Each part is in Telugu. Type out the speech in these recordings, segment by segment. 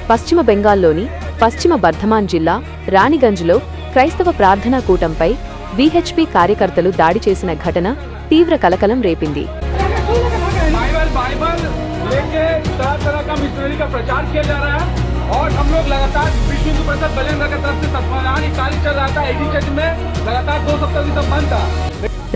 పశ్చిమ బెంగాల్లోని పశ్చిమ బర్ధమాన్ జిల్లా రాణిగంజ్లో క్రైస్తవ ప్రార్థనా కూటంపై విహెచ్పి కార్యకర్తలు దాడి చేసిన ఘటన తీవ్ర కలకలం రేపింది.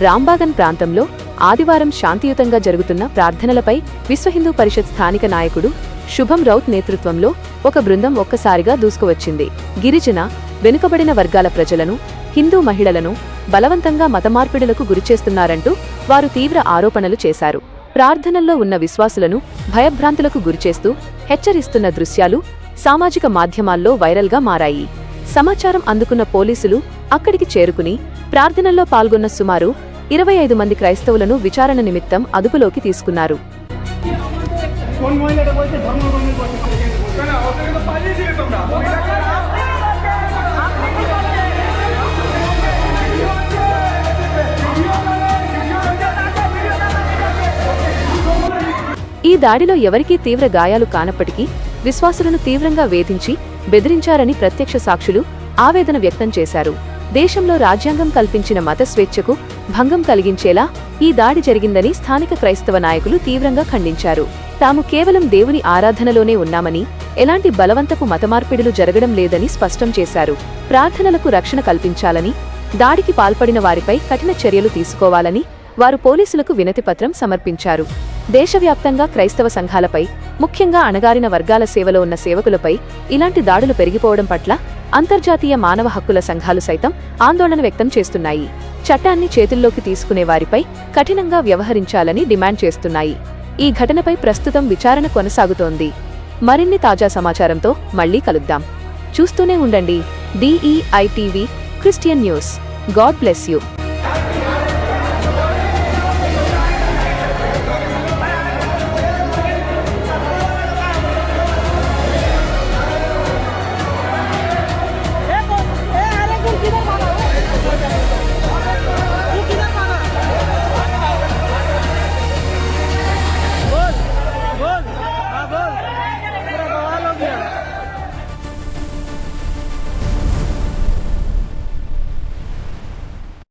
రాంబాగన్ ప్రాంతంలో ఆదివారం శాంతియుతంగా జరుగుతున్న ప్రార్థనలపై విశ్వ హిందూ పరిషత్ స్థానిక నాయకుడు శుభం రౌత్ నేతృత్వంలో ఒక బృందం ఒక్కసారిగా దూసుకువచ్చింది. గిరిజన, వెనుకబడిన వర్గాల ప్రజలను, హిందూ మహిళలను బలవంతంగా మతమార్పిడులకు గురిచేస్తున్నారంటూ వారు తీవ్ర ఆరోపణలు చేశారు. ప్రార్థనల్లో ఉన్న విశ్వాసులను భయభ్రాంతులకు గురిచేస్తూ హెచ్చరిస్తున్న దృశ్యాలు సామాజిక మాధ్యమాల్లో వైరల్గా మారాయి. సమాచారం అందుకున్న పోలీసులు అక్కడికి చేరుకుని ప్రార్థనల్లో పాల్గొన్న సుమారు 25 మంది క్రైస్తవులను విచారణ నిమిత్తం అదుపులోకి తీసుకున్నారు. ఈ దాడిలో ఎవరికీ తీవ్ర గాయాలు కానప్పటికీ విశ్వాసులను తీవ్రంగా వేధించి బెదిరించారని ప్రత్యక్ష సాక్షులు ఆవేదన వ్యక్తం చేశారు. దేశంలో రాజ్యాంగం కల్పించిన మత స్వేచ్ఛకు భంగం కలిగించేలా ఈ దాడి జరిగిందని స్థానిక క్రైస్తవ నాయకులు తీవ్రంగా ఖండించారు. తాము కేవలం దేవుని ఆరాధనలోనే ఉన్నామని, ఎలాంటి బలవంతపు మతమార్పిడులు జరగడం లేదని స్పష్టం చేశారు. ప్రార్థనలకు రక్షణ కల్పించాలని, దాడికి పాల్పడిన వారిపై కఠిన చర్యలు తీసుకోవాలని వారు పోలీసులకు వినతిపత్రం సమర్పించారు. దేశవ్యాప్తంగా క్రైస్తవ సంఘాలపై, ముఖ్యంగా అణగారిన వర్గాల సేవలో ఉన్న సేవకులపై ఇలాంటి దాడులు పెరిగిపోవడం పట్ల అంతర్జాతీయ మానవ హక్కుల సంఘాలు సైతం ఆందోళన వ్యక్తం చేస్తున్నాయి. చట్టాన్ని చేతుల్లోకి తీసుకునే వారిపై కఠినంగా వ్యవహరించాలని డిమాండ్ చేస్తున్నాయి. ఈ ఘటనపై ప్రస్తుతం విచారణ కొనసాగుతోంది. మరిన్ని తాజా సమాచారంతో మళ్లీ కలుద్దాం. చూస్తూనే ఉండండి DEI TV Christian news. God bless you.